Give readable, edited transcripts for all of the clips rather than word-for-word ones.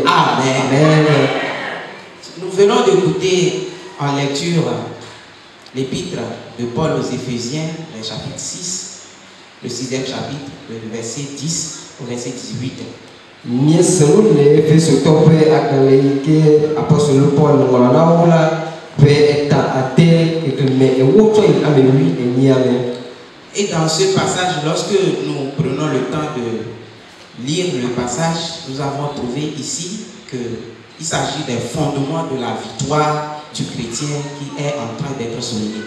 Amen. Nous venons d'écouter en lecture l'épître de Paul aux Éphésiens, le chapitre 6, le 6e chapitre, le verset 10 au verset 18. Et dans ce passage, lorsque nous prenons le temps de lire le passage, nous avons trouvé ici qu'il s'agit des fondements de la victoire du chrétien qui est en train d'être souligné.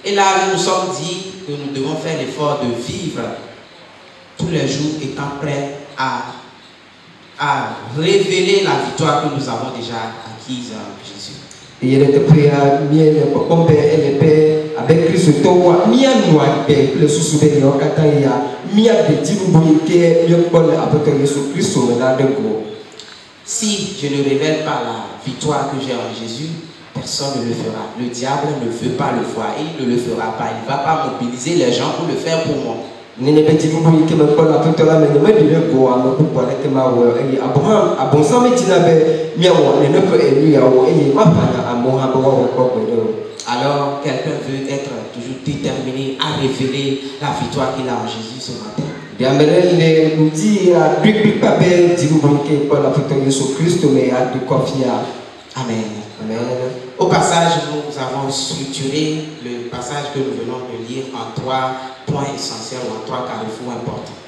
Et là, nous nous sommes dit que nous devons faire l'effort de vivre tous les jours étant prêts à révéler la victoire que nous avons déjà acquise en Jésus. Si je ne révèle pas la victoire que j'ai en Jésus, personne ne le fera. Le diable ne veut pas le voir et il ne le fera pas. Il ne va pas mobiliser les gens pour le faire pour moi. Alors, quelqu'un veut être toujours déterminé à révéler la victoire qu'il a en Jésus ce matin. Amen. Amen. Au passage, nous avons structuré le passage que nous venons de lire en 3 points essentiels ou en 3 carrefours importants.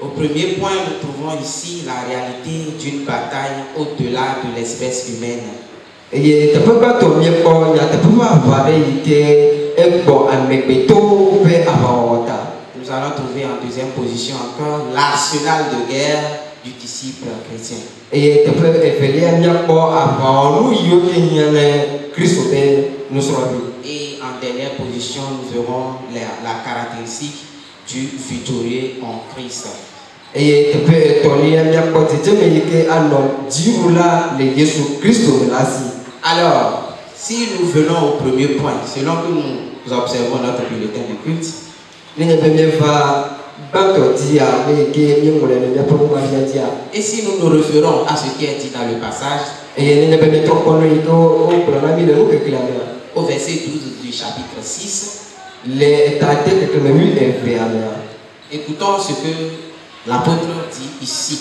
Au premier point, nous trouvons ici la réalité d'une bataille au-delà de l'espèce humaine. Nous allons trouver en deuxième position encore l'arsenal de guerre du disciple chrétien. Et en dernière position, nous verrons la caractéristique du victorieux en Christ. Alors, si nous venons au premier point, selon que nous observons notre bulletin de culte, et si nous nous référons à ce qui est dit dans le passage, au verset 12 du chapitre 6, écoutons ce que l'apôtre dit ici.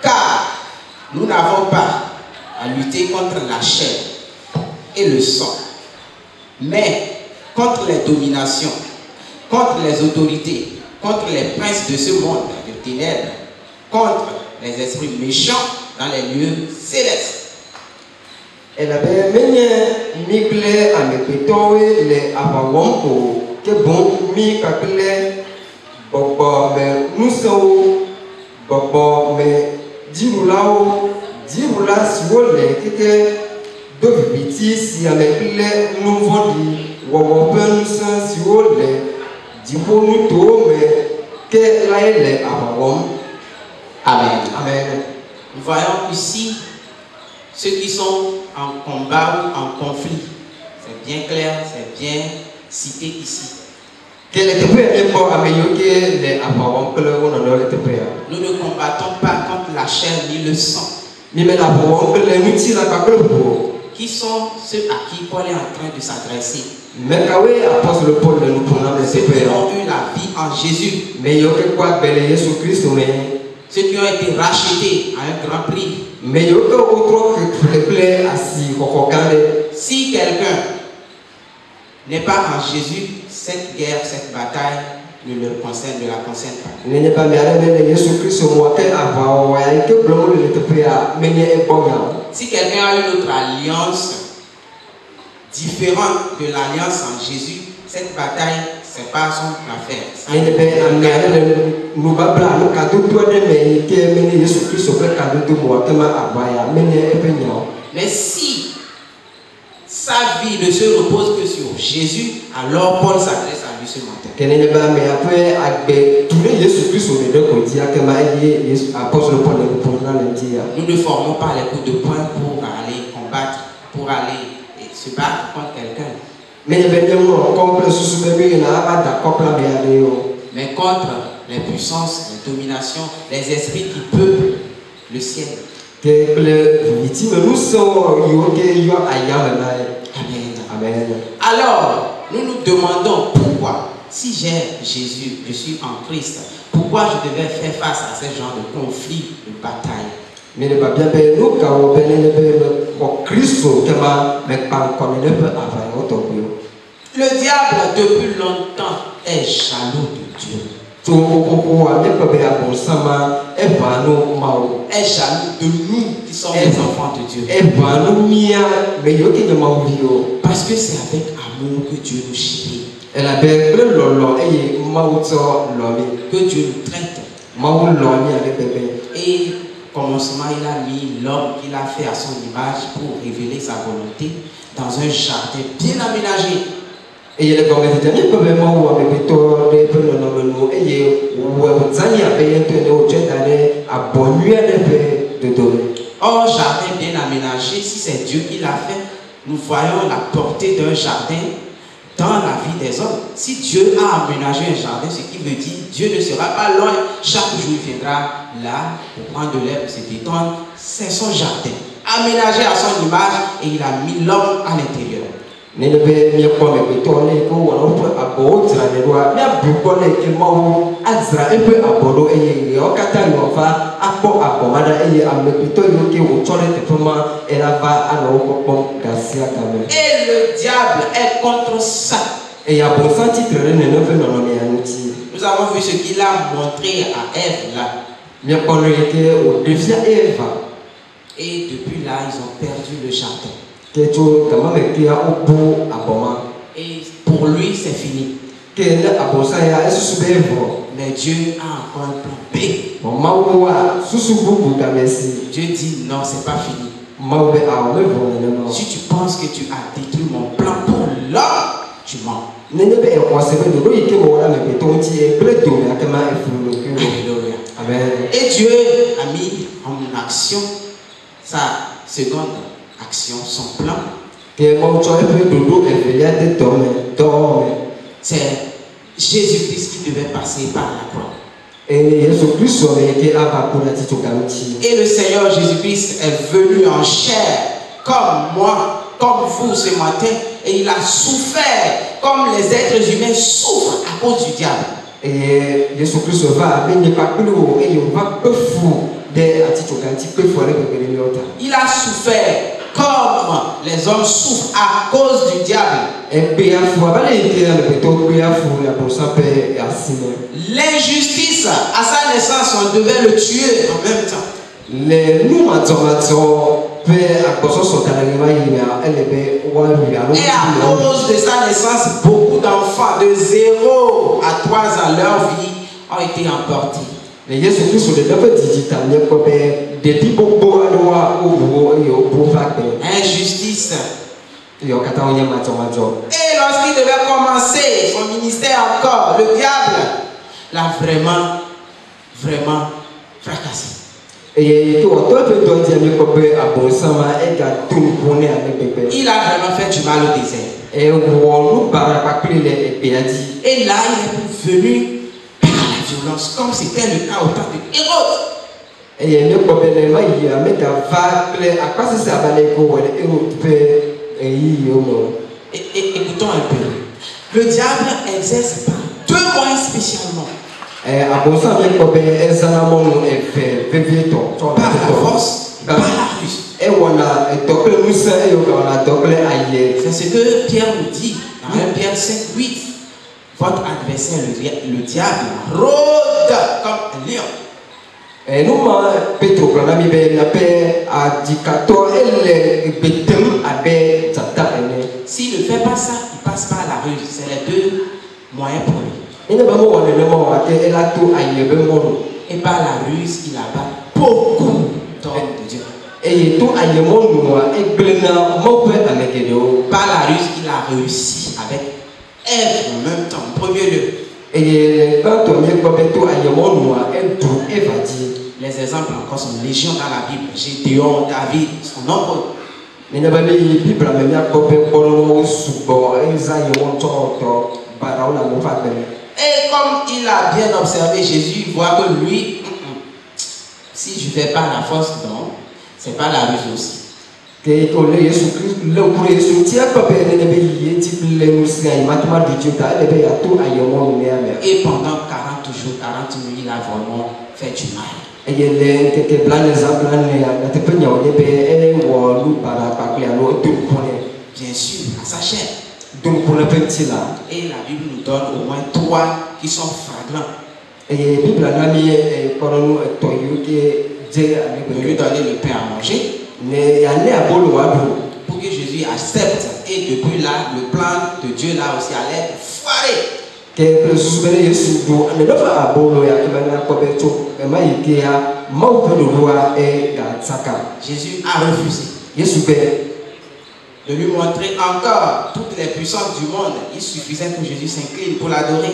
Car nous n'avons pas à lutter contre la chair et le sang, mais contre les dominations, contre les autorités, contre les princes de ce monde de ténèbres, contre les esprits méchants dans les lieux célestes. Amen. Amen. Nous voyons ici ceux qui sont en combat ou en conflit. C'est bien clair, c'est bien cité ici. Nous ne combattons pas contre la chair ni le sang. Qui sont ceux à qui Paul est en train de s'adresser? Ceux qui ont eu la vie en Jésus. Ceux qui ont été rachetés à un grand prix. Si quelqu'un n'est pas en Jésus, cette guerre, cette bataille ne la concerne pas. Si quelqu'un a une autre alliance différente de l'alliance en Jésus, cette bataille, ce n'est pas son affaire. Mais si sa vie ne se repose que sur Jésus, alors Paul s'adresse à lui ce matin. Nous ne formons pas les coups de poing pour aller combattre, pour aller se battre contre quelqu'un. Mais contre les puissances, les dominations, les esprits qui peuplent le ciel. Amen. Alors, nous nous demandons pourquoi, si j'ai Jésus, je suis en Christ, pourquoi je devais faire face à ce genre de conflit, de bataille? Le diable, depuis longtemps, est jaloux de Dieu. Est jaloux de nous qui sommes les enfants de Dieu. Parce que c'est avec amour que Dieu nous chérit. Que Dieu nous traite. Et au commencement, il a mis l'homme qu'il a fait à son image pour révéler sa volonté dans un jardin bien aménagé. Or, jardin bien aménagé, si c'est Dieu qui l'a fait, nous voyons la portée d'un jardin dans la vie des hommes. Si Dieu a aménagé un jardin, ce qui veut dire Dieu ne sera pas loin. Chaque jour, il viendra là pour prendre de l'air, pour se détendre. C'est son jardin, aménagé à son image, et il a mis l'homme à l'intérieur. Et le diable est contre ça. Nous avons vu ce qu'il a montré à Ève là. Et depuis là, ils ont perdu le jardin. Et pour lui, c'est fini. Mais Dieu a encore un plan B. Dieu dit non, c'est pas fini. Si tu penses que tu as détruit mon plan pour l'homme, tu mens. Amen. Et Dieu a mis en action sa seconde action, son plan. C'est Jésus-Christ qui devait passer par la croix. Et le Seigneur Jésus-Christ est venu en chair, comme moi, comme vous ce matin, et il a souffert comme les êtres humains souffrent à cause du diable. Il a souffert comme les hommes souffrent à cause du diable. L'injustice, à sa naissance, on devait le tuer en même temps. Et à cause de sa naissance, beaucoup d'enfants de 0 à 3 ans, leur vie ont été emportés. Injustice. Et lorsqu'il devait commencer son ministère encore, le diable l'a vraiment fracassé. Il a vraiment fait du mal au désert. Et là, il est venu par la violence, comme c'était le cas au temps de Hérode. Et écoutons un peu. Le diable exerce par deux moyens spécialement. Par la force, par la ruse. C'est ce que Pierre nous dit dans 1 Pierre 5:8. Votre adversaire, le diable, rôde comme un lion. S'il ne fait pas ça, il passe par la ruse. C'est les deux moyens pour lui. Et par la ruse, il abat beaucoup d'hommes de Dieu. Par la ruse, il a réussi avec Ève en même temps, en premier lieu. Les exemples encore sont légion dans la Bible. Gédéon, David sont nombreux. Et comme il a bien observé Jésus, il voit que lui, si je ne fais pas la force, non, c'est pas la ruse aussi. Et pendant 40 jours, 40 nuits, il a vraiment fait du mal. Bien sûr, à sa chair. Et la Bible nous donne au moins 3 qui sont flagrants. De lui donner le pain à manger. Pour que Jésus accepte. Et depuis là, le plan de Dieu là aussi allait être foiré. Jésus a refusé de lui montrer encore toutes les puissances du monde. Il suffisait que Jésus s'incline pour l'adorer.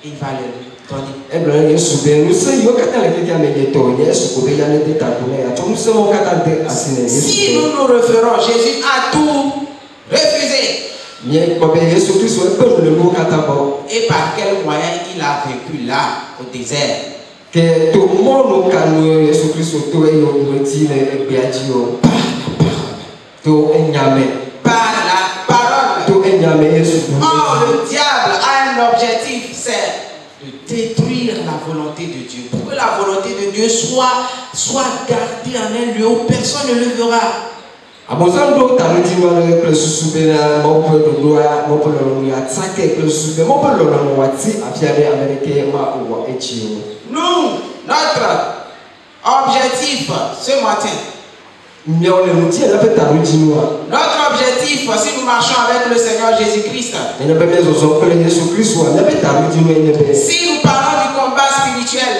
Et il va le donner. Si nous nous referons, Jésus a tout refusé. Et par quel moyen il a vécu là, au désert? Par la parole. Oh, le diable a un objectif, c'est de détruire la volonté de Dieu. Pour que la volonté de Dieu soit gardée en un lieu où personne ne le verra. Nous, notre objectif ce matin, notre objectif, si nous marchons avec le Seigneur Jésus-Christ, si nous parlons du combat spirituel,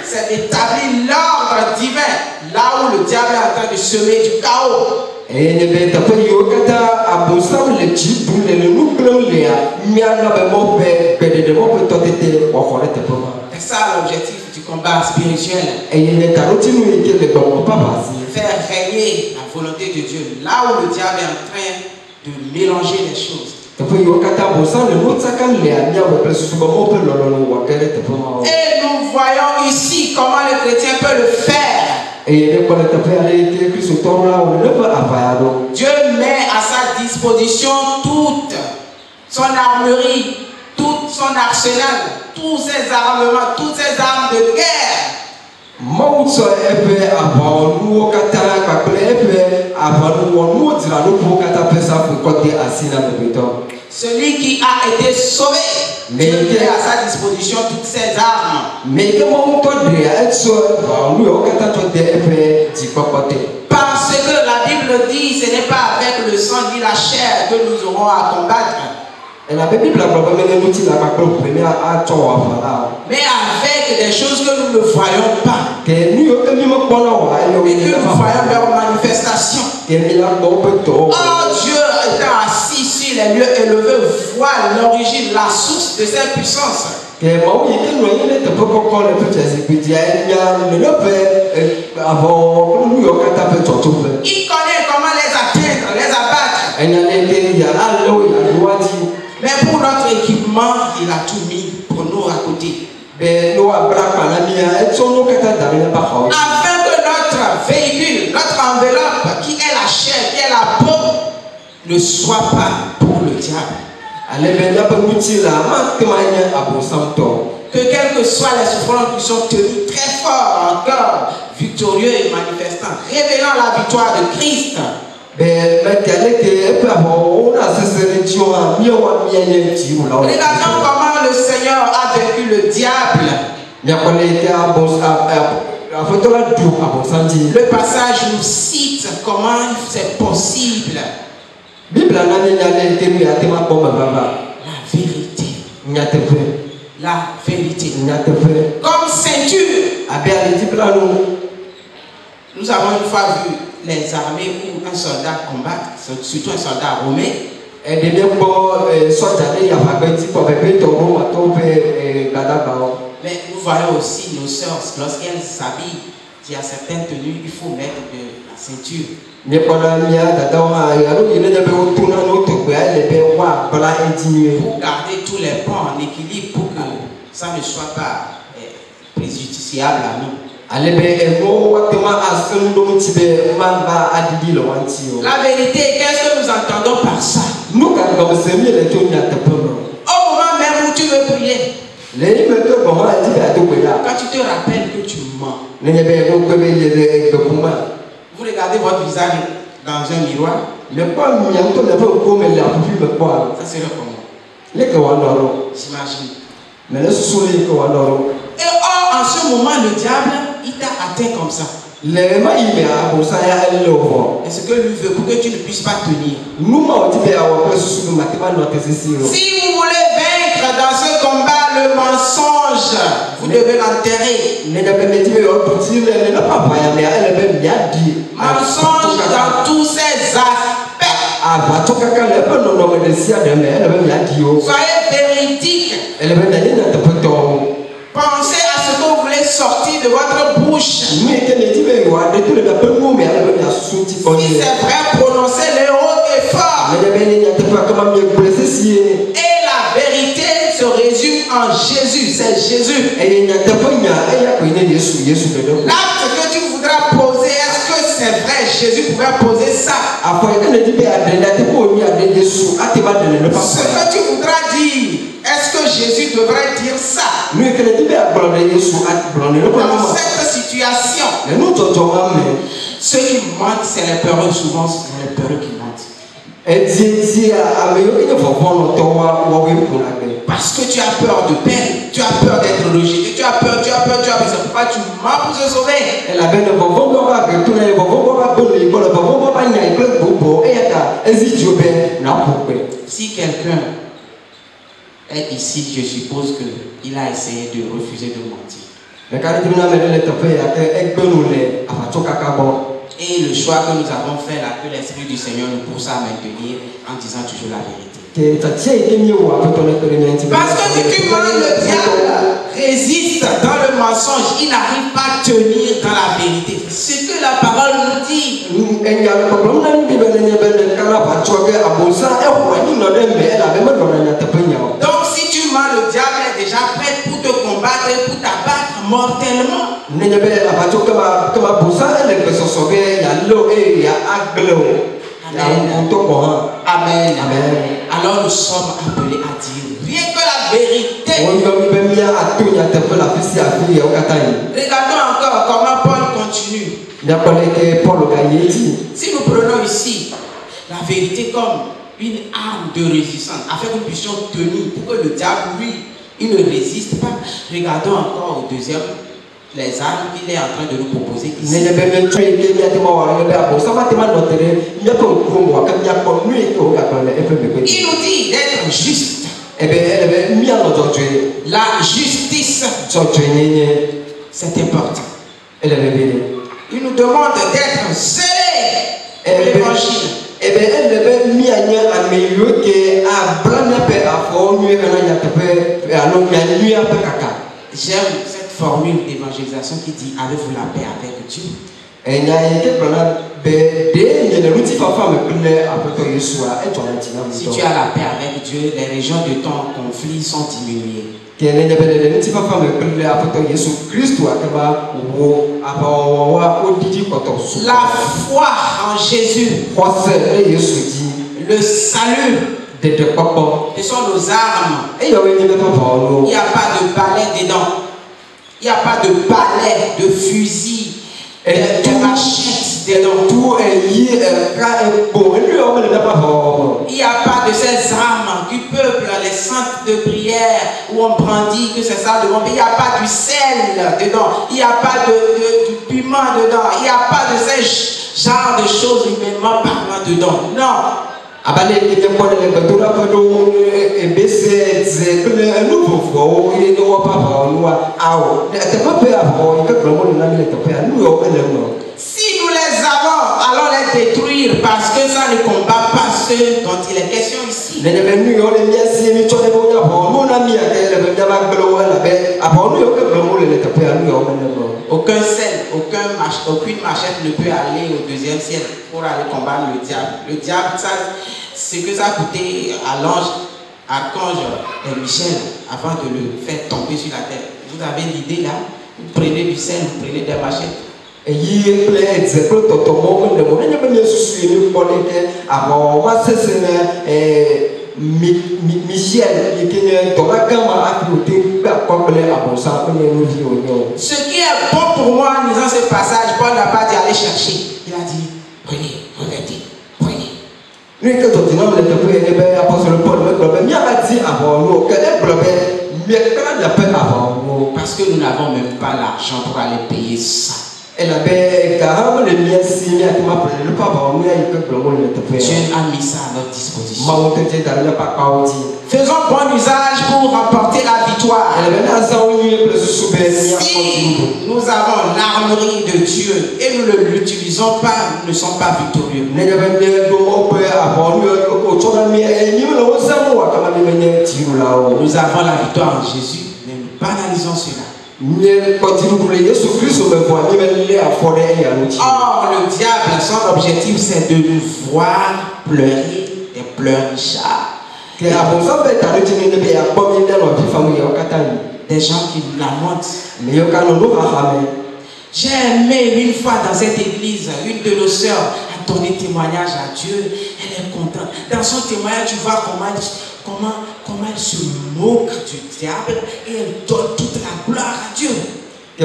c'est d'établir l'ordre divin là où le diable est en train de semer du chaos. C'est ça l'objectif du combat spirituel. Faire régner la volonté de Dieu là où le diable est en train de mélanger les choses. Et nous voyons ici comment le chrétien peut le faire. Dieu met à sa disposition toute son armerie, tout son arsenal, tous ses armements, toutes ses armes de guerre. Celui qui a été sauvé, Dieu met à sa disposition toutes ses armes. Parce que la Bible dit, ce n'est pas avec le sang ni la chair que nous aurons à combattre. Mais avec des choses que nous ne voyons pas. Et que nous voyons leur manifestation. Oh, Dieu étant assis sur les lieux élevés, voit l'origine, la source de cette puissance. Il connaît comment les atteindre, les abattre. ne sois pas pour le diable. Que quelles que soient les souffrances qui sont tenues très fort encore, victorieux et manifestant, révélant la victoire de Christ. Regardons comment le Seigneur a vaincu le diable. Le passage nous cite comment c'est possible. La vérité. La vérité. Comme ceinture. Nous avons une fois vu les armées où un soldat combat, surtout un soldat romain. Mais nous voyons aussi nos sœurs, lorsqu'elles s'habillent, il y a certaines tenues, il faut mettre de la ceinture. Pour garder tous les points en équilibre, pour que ça ne soit pas préjudiciable à nous. La vérité, qu'est-ce que nous entendons par ça? Au moment même où tu veux prier, quand tu te rappelles que tu mens, vous regardez votre visage dans un miroir, ça serait comment? J'imagine. Et or, en ce moment, le diable, il t'a atteint comme ça. Est-ce que lui veut pour que tu ne puisses pas tenir? Si vous voulez vaincre dans ce combat le mensonge, vous devez l'enterrer. Mensonge dans tous ses aspects. Soyez véridique. Pensez à ce que vous voulez sortir de votre bouche. Si c'est vrai, prononcez-le haut et fort. Et la vérité se résume en Jésus. C'est Jésus. L'acte que tu voudras poser, est-ce que c'est vrai? Jésus pouvait poser ça. Ce que tu voudras dire, est-ce que Jésus devrait dire ça? Dans cette situation, ceux qui mentent, c'est les peureux. Souvent, c'est les peureux qui mentent. Parce que tu as peur de peine, tu as peur d'être rejeté, tu as peur, c'est pourquoi tu mens pour se sauver. Si quelqu'un est ici, je suppose qu'il a essayé de refuser de mentir. Et le choix que nous avons fait là, que l'Esprit du Seigneur nous pousse à maintenir en disant toujours la vérité. Parce que si tu mens, le diable résiste dans le mensonge, il n'arrive pas à tenir dans la vérité. Ce que la parole nous dit. Donc si tu mens, le diable est déjà prêt pour te combattre et pour t'abattre mortellement. Amen. Amen. Alors nous sommes appelés à dire rien que la vérité. Regardons encore comment Paul continue. Si nous prenons ici la vérité comme une arme de résistance, afin que nous puissions tenir, pour que le diable, lui, il ne résiste pas. Regardons encore au deuxième. Les armes qu'il est en train de nous proposer ici. Il nous dit d'être juste. La justice, c'est important. Il nous demande d'être zélé pour l'évangile. J'aime cette formule d'évangélisation qui dit avez-vous la paix avec Dieu? Si tu as la paix avec Dieu, les régions de ton conflit sont diminuées. La foi en Jésus, le le salut. Ce sont nos armes. Il n'y a pas de balai dedans. Il n'y a pas de balai, de fusil, de machette dedans. Il n'y a pas de ces armes qui peuplent les centres de prière où on brandit que c'est ça devant. Il n'y a pas du sel dedans. Il n'y a pas du piment dedans. Il n'y a pas de ces genres de choses humainement parlant dedans. Non. Si nous les avons, allons les détruire parce que ça ne combat pas ceux dont il est question ici. Aucun sel, aucune machette ne peut aller au deuxième ciel pour aller combattre le diable. Le diable, ça, ce que ça a coûté à l'ange, archange Michel, avant de le faire tomber sur la terre. Vous avez l'idée là? Vous prenez du sel, vous prenez des machettes. Ce qui est bon pour moi en lisant ce passage, Paul n'a pas dit aller chercher. Il a dit prenez, regardez, prenez. Parce que nous n'avons même pas l'argent pour aller payer ça. Dieu a mis ça à notre disposition. Faisons bon usage pour remporter la victoire. Si nous avons l'armerie de Dieu et nous ne l'utilisons pas, nous ne sommes pas victorieux. Nous avons la victoire en Jésus, mais nous banalisons cela. Or, le diable, son objectif, c'est de nous voir pleurer et pleurnichards. Des gens qui nous lamentent. J'ai aimé une fois dans cette église, une de nos sœurs a donné témoignage à Dieu. Elle est contente. Dans son témoignage, tu vois comment elle se moque du diable et elle donne toute la gloire à Dieu. Ce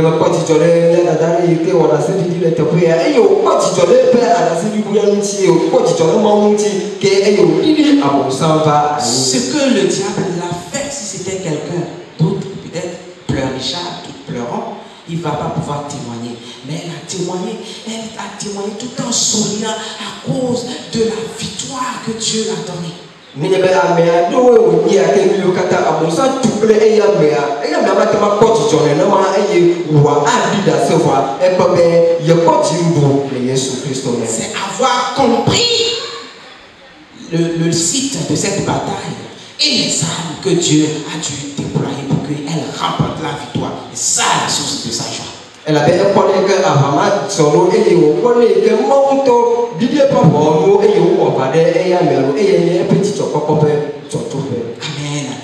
que le diable l'a fait, si c'était quelqu'un d'autre, peut-être pleurnichard, tout pleurant, il ne va pas pouvoir témoigner. Mais elle a témoigné tout en souriant à cause de la victoire que Dieu l'a donnée. C'est avoir compris le site de cette bataille et les armes que Dieu a dû déployer pour qu'elle remporte la victoire. Et ça, la source de sa joie.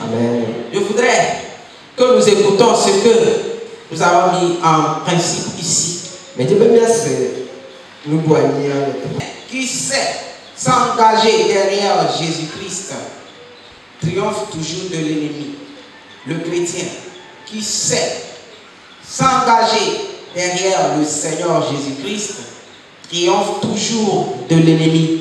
Amen. Je voudrais que nous écoutons ce que nous avons mis en principe ici. Qui sait s'engager derrière Jésus-Christ triomphe toujours de l'ennemi. Le chrétien qui sait s'engager derrière le Seigneur Jésus-Christ triomphe toujours de l'ennemi.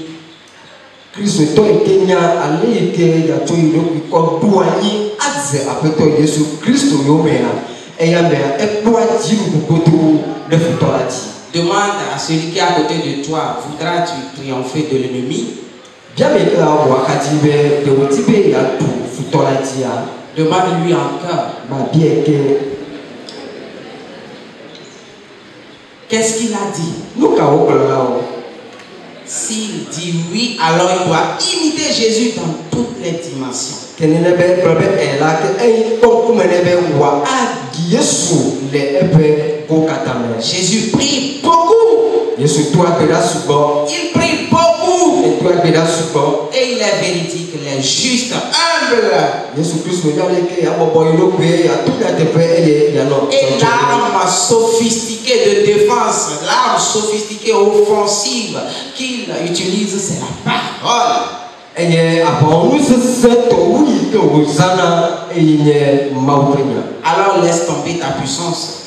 Demande à celui qui est à côté de toi, voudras-tu triompher de l'ennemi? Demande-lui encore. Qu'est-ce qu'il a dit? S'il dit oui, alors il doit imiter Jésus dans toutes les dimensions. Jésus prie beaucoup. Il prie beaucoup. Et il est véridique, il est juste, humble. Et l'arme sophistiquée de défense, l'arme sophistiquée offensive qu'il utilise, c'est la parole. Alors laisse tomber ta puissance.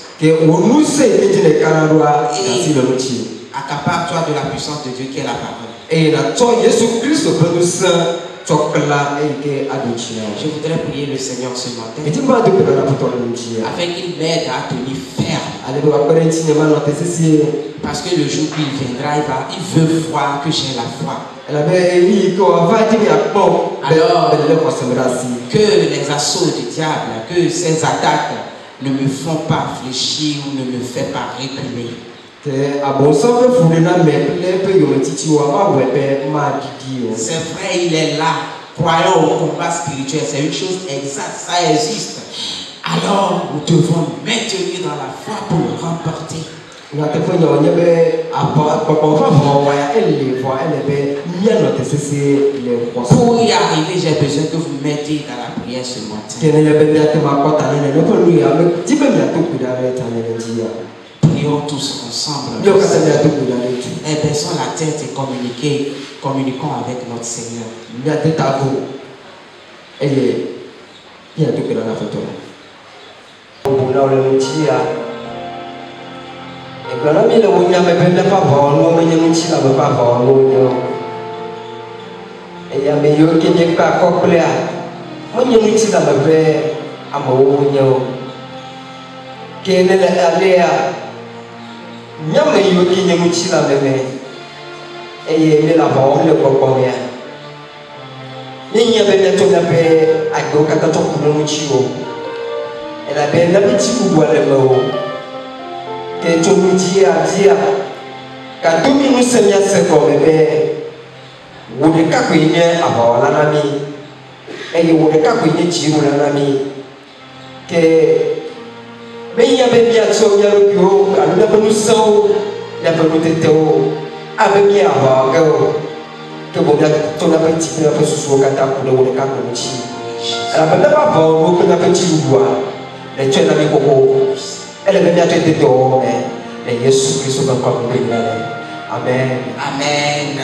Et accapare-toi de la puissance de Dieu qui est la parole. Je voudrais prier le Seigneur ce matin afin qu'il m'aide à tenir ferme. Parce que le jour où il viendra, il veut voir que j'ai la foi. Alors que les assauts du diable, que ces attaques ne me font pas fléchir ou ne me font pas reculer. C'est vrai, il est là. Croyons au combat spirituel, c'est une chose exacte, ça existe. Alors nous devons maintenir dans la foi pour le remporter. Pour y arriver, j'ai besoin que vous m'aidiez dans la prière ce matin. Prions tous ensemble. Baissons la tête et communiquons avec notre Seigneur. Amen.